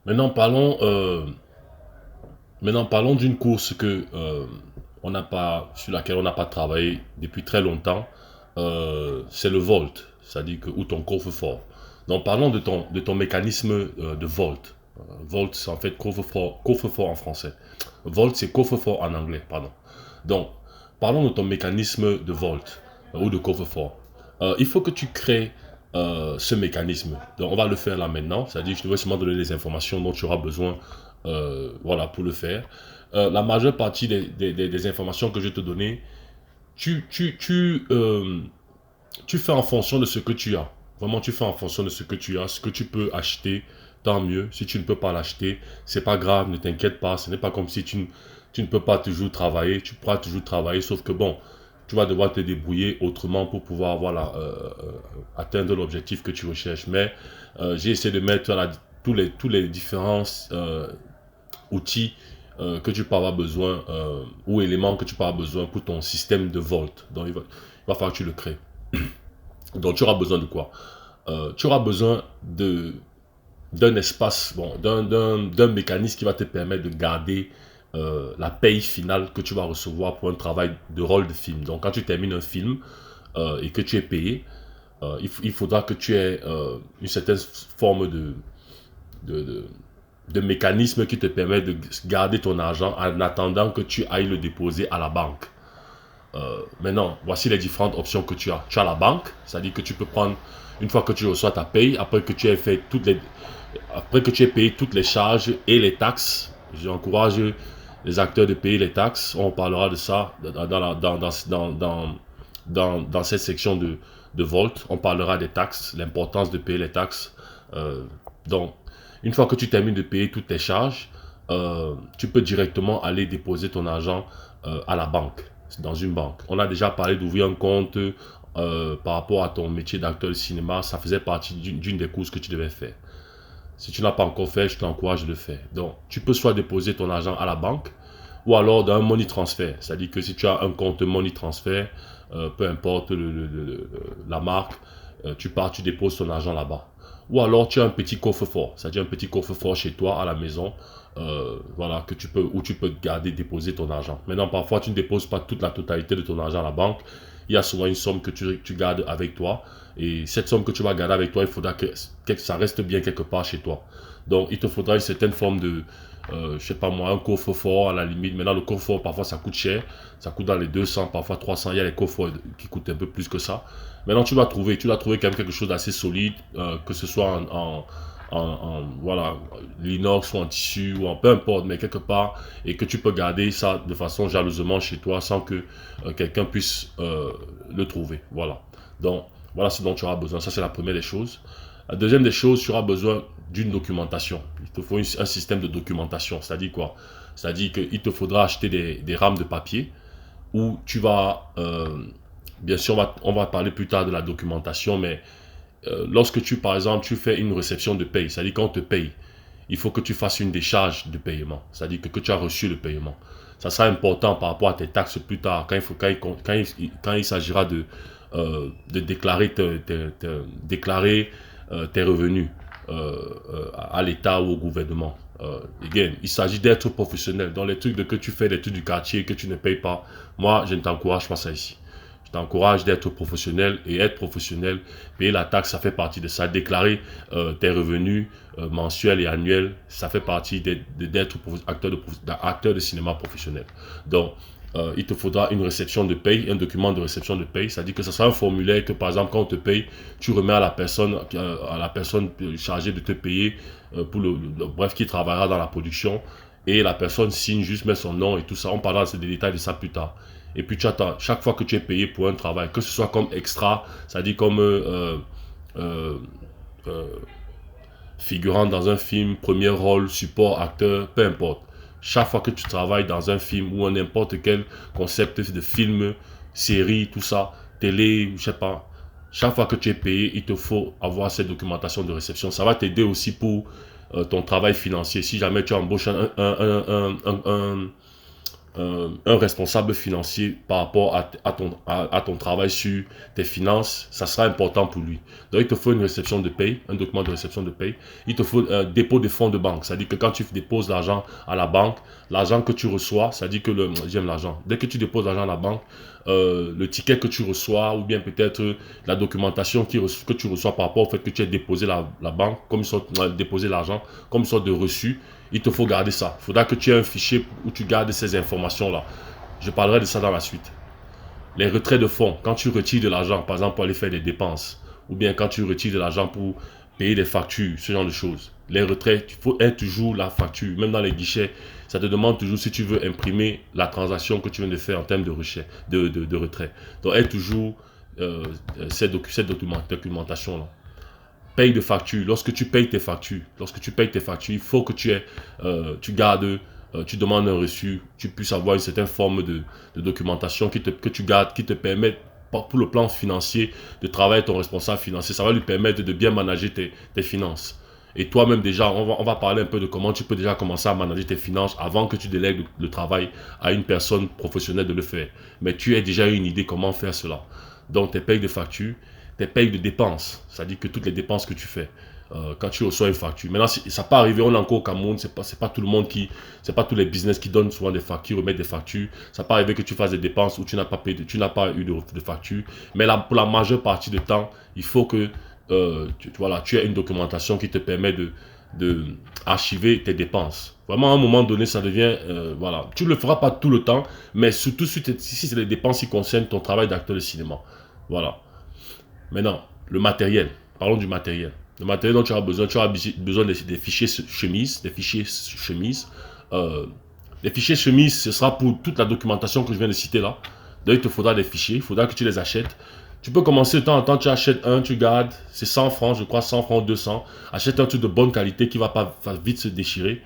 Maintenant, parlons d'une course on n'a pas, sur laquelle on n'a pas travaillé depuis très longtemps. C'est le volt, c'est-à-dire ou ton coffre-fort. Donc, parlons de ton mécanisme de volt. Volt, c'est en fait coffre-fort en français. Volt, c'est coffre-fort en anglais, pardon. Donc, parlons de ton mécanisme de volt ou de coffre-fort. Il faut que tu crées ce mécanisme. Donc, on va le faire là maintenant. C'est-à-dire, je te vais seulement donner les informations dont tu auras besoin voilà, pour le faire. La majeure partie des informations que je vais te donner, tu, tu, tu, euh, tu fais en fonction de ce que tu as. Vraiment, tu fais en fonction de ce que tu as, ce que tu peux acheter, tant mieux. Si tu ne peux pas l'acheter, c'est pas grave, ne t'inquiète pas. Ce n'est pas comme si tu ne peux pas toujours travailler. Tu pourras toujours travailler, sauf que bon, tu vas devoir te débrouiller autrement pour pouvoir voilà, atteindre l'objectif que tu recherches. Mais j'ai essayé de mettre là, tous les différents outils que tu peux avoir besoin ou éléments que tu peux avoir besoin pour ton système de volt. Donc, il va falloir que tu le crées. Donc, tu auras besoin de quoi? Tu auras besoin d'un espace, bon, d'un mécanisme qui va te permettre de garder la paye finale que tu vas recevoir pour un travail de rôle de film. Donc, quand tu termines un film et que tu es payé, il faudra que tu aies une certaine forme de, de, de mécanisme qui te permet de garder ton argent en attendant que tu ailles le déposer à la banque. Maintenant, voici les différentes options que tu as. Tu as la banque, c'est-à-dire que tu peux prendre, une fois que tu reçois ta paye, après que tu aies payé toutes les charges et les taxes, j'encourage les acteurs de payer les taxes. On parlera de ça dans cette section de Volt. On parlera des taxes, l'importance de payer les taxes. Donc, une fois que tu termines de payer toutes tes charges, tu peux directement aller déposer ton argent à la banque, dans une banque. On a déjà parlé d'ouvrir un compte par rapport à ton métier d'acteur de cinéma. Ça faisait partie d'une des courses que tu devais faire. Si tu n'as pas encore fait, je t'encourage de le faire. Donc, tu peux soit déposer ton argent à la banque ou alors dans un money transfer. C'est-à-dire que si tu as un compte money transfer, peu importe la marque, tu pars, tu déposes ton argent là-bas. Ou alors tu as un petit coffre-fort, c'est-à-dire un petit coffre-fort chez toi à la maison, voilà, où tu peux garder, déposer ton argent. Maintenant, parfois, tu ne déposes pas toute la totalité de ton argent à la banque. Il y a souvent une somme que tu gardes avec toi. Et cette somme que tu vas garder avec toi, il faudra que ça reste bien quelque part chez toi. Donc, il te faudra une certaine forme de, je sais pas moi, un coffre-fort à la limite. Maintenant, le coffre-fort, parfois, ça coûte cher. Ça coûte dans les 200, parfois 300. Il y a les coffres qui coûtent un peu plus que ça. Maintenant, tu dois trouver quand même quelque chose d'assez solide, que ce soit voilà, l'inox ou en tissu ou en peu importe, mais quelque part, et que tu peux garder ça de façon jalousement chez toi sans que quelqu'un puisse le trouver. Voilà. Donc, voilà ce dont tu auras besoin. Ça, c'est la première des choses. La deuxième des choses, tu auras besoin d'une documentation. Il te faut un système de documentation. C'est-à-dire quoi? C'est-à-dire qu'il te faudra acheter des rames de papier où tu vas, bien sûr, on va parler plus tard de la documentation, mais lorsque par exemple, tu fais une réception de paye, c'est-à-dire quand on te paye, il faut que tu fasses une décharge de paiement, c'est-à-dire que tu as reçu le paiement. Ça sera important par rapport à tes taxes plus tard, quand il s'agira de déclarer, tes revenus à l'État ou au gouvernement. Again, il s'agit d'être professionnel. Dans les trucs que tu fais, les trucs du quartier que tu ne payes pas, moi, je ne t'encourage pas ça ici. Je t'encourage d'être professionnel et être professionnel. Payer la taxe, ça fait partie de ça. Déclarer tes revenus mensuels et annuels, ça fait partie d'être acteur de cinéma professionnel. Donc, il te faudra une réception de paye, un document de réception de paye. C'est-à-dire que ce sera un formulaire que, par exemple, quand on te paye, tu remets à la personne chargée de te payer, bref, qui travaillera dans la production. Et la personne signe juste, met son nom et tout ça. On parlera des détails de ça plus tard. Et puis tu attends, chaque fois que tu es payé pour un travail, que ce soit comme extra, c'est-à-dire comme euh, euh, figurant dans un film, premier rôle, support, acteur, peu importe. Chaque fois que tu travailles dans un film ou n'importe quel concept de film, série, tout ça, télé, je sais pas, chaque fois que tu es payé, il te faut avoir cette documentation de réception. Ça va t'aider aussi pour ton travail financier. Si jamais tu embauches un responsable financier par rapport à ton travail sur tes finances, ça sera important pour lui. Donc, il te faut une réception de paye, un document de réception de paye. Il te faut un dépôt de fonds de banque. C'est-à-dire que quand tu déposes l'argent à la banque, l'argent que tu reçois, c'est-à-dire que j'aime l'argent. Dès que tu déposes l'argent à la banque, le ticket que tu reçois ou bien peut-être la documentation que tu reçois par rapport au fait que tu as déposé la banque, comme une sorte déposé l'argent, comme une sorte de reçu, il te faut garder ça. Il faudra que tu aies un fichier où tu gardes ces informations-là. Je parlerai de ça dans la suite. Les retraits de fonds, quand tu retires de l'argent, par exemple pour aller faire des dépenses, ou bien quand tu retires de l'argent pour payer des factures, ce genre de choses. Les retraits, il faut être toujours la facture. Même dans les guichets, ça te demande toujours si tu veux imprimer la transaction que tu viens de faire en termes de retrait. Donc, aie toujours cette documentation-là. Paye de facture. Lorsque tu payes tes factures, il faut que tu gardes, tu demandes un reçu, tu puisses avoir une certaine forme de documentation que tu gardes, qui te permet, pour le plan financier, de travailler avec ton responsable financier. Ça va lui permettre de bien manager tes finances. Et toi-même déjà, on va parler un peu de comment tu peux déjà commencer à manager tes finances avant que tu délègues le travail à une personne professionnelle de le faire. Mais tu as déjà une idée comment faire cela. Donc, tes payes de facture, tes payes de dépenses, c'est-à-dire que toutes les dépenses que tu fais, quand tu reçois une facture. Maintenant, ça peut arriver, on est encore au Cameroun, c'est pas tout le monde c'est pas tous les business qui donnent souvent des factures, remettent des factures. Ça peut arriver que tu fasses des dépenses où tu n'as pas payé, tu n'as pas eu de facture. Mais là, pour la majeure partie du temps, il faut que tu aies une documentation qui te permet de archiver tes dépenses. Vraiment, à un moment donné, ça devient, voilà. Tu ne le feras pas tout le temps, mais surtout si c'est les dépenses qui concernent ton travail d'acteur de cinéma. Voilà. Maintenant, le matériel. Parlons du matériel. Le matériel dont tu auras besoin des fichiers chemises, des fichiers chemises. Les fichiers chemises, ce sera pour toute la documentation que je viens de citer là. Donc, il te faudra des fichiers, il faudra que tu les achètes. Tu peux commencer de temps en temps, tu achètes un, tu gardes, c'est 100 francs, je crois, 100 francs, 200. Achète un truc de bonne qualité qui ne va pas vite se déchirer.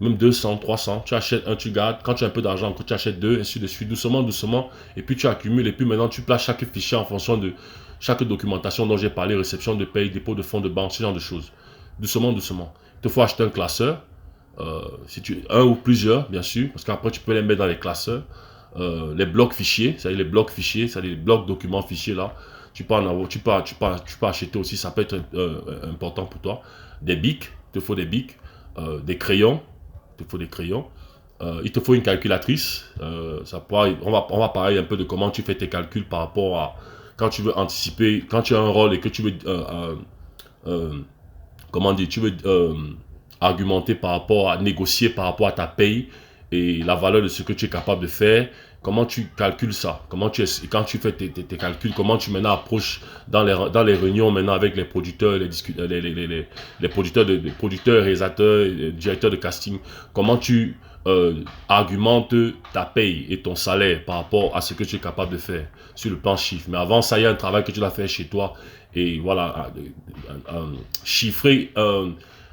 Même 200, 300, tu achètes un, tu gardes. Quand tu as un peu d'argent, tu achètes deux, ainsi de suite, doucement, doucement. Et puis tu accumules, et puis maintenant tu places chaque fichier en fonction de chaque documentation dont j'ai parlé, réception de paye, dépôt de fonds de banque, ce genre de choses. Doucement, doucement. Il te faut acheter un classeur, un ou plusieurs, bien sûr, parce qu'après tu peux les mettre dans les classeurs. Les blocs fichiers, c'est-à-dire les blocs fichiers, c'est-à-dire les blocs documents fichiers là, tu peux en avoir, tu peux acheter aussi, ça peut être important pour toi. Des bics, il te faut des bics, des crayons, il te faut des crayons, il te faut une calculatrice, on va parler un peu de comment tu fais tes calculs par rapport à quand tu veux anticiper, quand tu as un rôle et que tu veux, comment dire, tu veux argumenter par rapport à négocier par rapport à ta paye et la valeur de ce que tu es capable de faire. Comment tu calcules ça? Quand tu fais tes calculs, comment tu maintenant approches dans les réunions maintenant avec les producteurs, les producteurs, les producteurs, réalisateurs, directeurs de casting, comment tu argumentes ta paye et ton salaire par rapport à ce que tu es capable de faire sur le plan chiffre. Mais avant ça, il y a un travail que tu dois faire chez toi et voilà, chiffrer,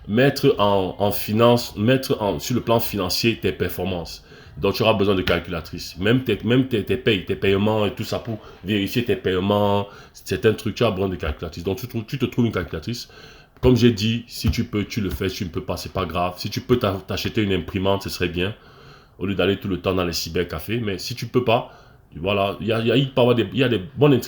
mettre en finance, sur le plan financier tes performances. Donc, tu auras besoin de calculatrice. Même tes payes, tes paiements et tout ça pour vérifier tes paiements, certains trucs, tu as besoin de calculatrice. Donc, tu te trouves une calculatrice. Comme j'ai dit, si tu peux, tu le fais. Si tu ne peux pas, c'est pas grave. Si tu peux t'acheter une imprimante, ce serait bien. Au lieu d'aller tout le temps dans les cybercafés. Mais si tu peux pas, voilà, il y a des bonnes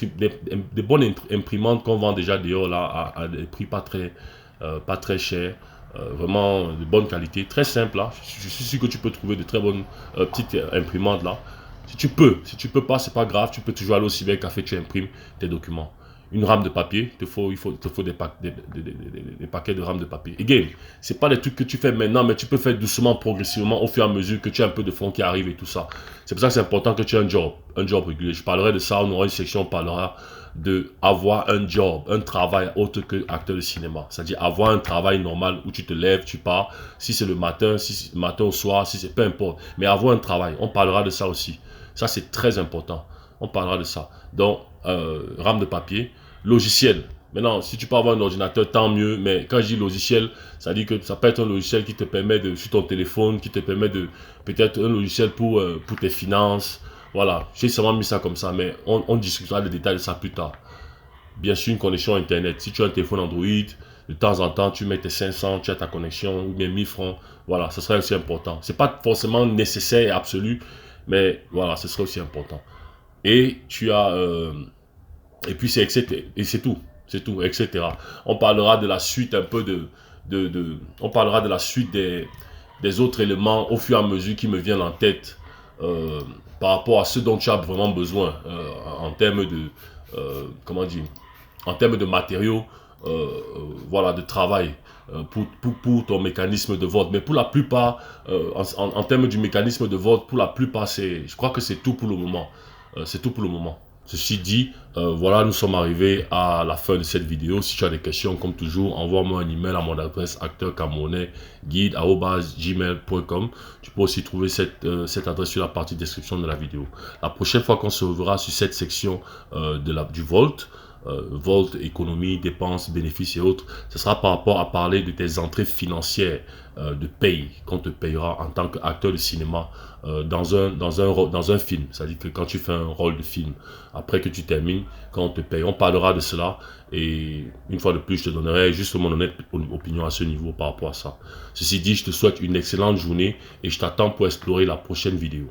imprimantes qu'on vend déjà dehors là, à des prix pas très chers. Vraiment de bonne qualité, très simple là. Je suis sûr que tu peux trouver de très bonnes petites imprimantes là. Si tu peux pas, c'est pas grave, tu peux toujours aller au cybercafé, tu imprimes tes documents. Une rame de papier, il te faut des paquets de rames de papier. Again, c'est pas des trucs que tu fais maintenant, mais tu peux faire doucement, progressivement, au fur et à mesure que tu as un peu de fonds qui arrivent et tout ça. C'est pour ça que c'est important que tu aies un job régulier. Je parlerai de ça, on aura une section, on parlera de avoir un job, un travail autre que acteur de cinéma. C'est-à-dire avoir un travail normal où tu te lèves, tu pars. Si c'est le matin, si c'est le matin au soir, si c'est peu importe. Mais avoir un travail, on parlera de ça aussi. Ça, c'est très important. On parlera de ça. Donc, rame de papier, logiciel. Maintenant, si tu peux avoir un ordinateur, tant mieux. Mais quand je dis logiciel, ça dit que ça peut être un logiciel qui te permet sur ton téléphone, qui te permet peut-être un logiciel pour tes finances. Voilà, j'ai seulement mis ça comme ça, mais on discutera des détails de ça plus tard. Bien sûr, une connexion Internet. Si tu as un téléphone Android, de temps en temps, tu mets tes 500, tu as ta connexion, ou bien 1000 francs. Voilà, ce serait aussi important. Ce n'est pas forcément nécessaire et absolu, Mais voilà, ce serait aussi important. Et tu as... et puis c'est etc. Et c'est tout. C'est tout, etc. On parlera de la suite un peu on parlera de la suite des autres éléments au fur et à mesure qui me viennent en tête euh, par rapport à ce dont tu as vraiment besoin en termes de... comment dire, en termes de matériaux, voilà, de travail pour ton mécanisme de vote. Mais pour la plupart, en termes du mécanisme de vote, pour la plupart, je crois que c'est tout pour le moment. C'est tout pour le moment. Ceci dit, voilà, nous sommes arrivés à la fin de cette vidéo. Si tu as des questions, comme toujours, envoie-moi un email à mon adresse acteurcamerounais@gmail.com. Tu peux aussi trouver cette adresse sur la partie description de la vidéo. La prochaine fois qu'on se reverra sur cette section du Volt, Volt, économie, dépenses, bénéfices et autres, ce sera par rapport à parler de tes entrées financières de paye qu'on te payera en tant qu'acteur de cinéma dans un film. C'est-à-dire que quand tu fais un rôle de film, après que tu termines, quand on te paye, on parlera de cela. Et une fois de plus, je te donnerai juste mon honnête opinion à ce niveau par rapport à ça. Ceci dit, je te souhaite une excellente journée et je t'attends pour explorer la prochaine vidéo.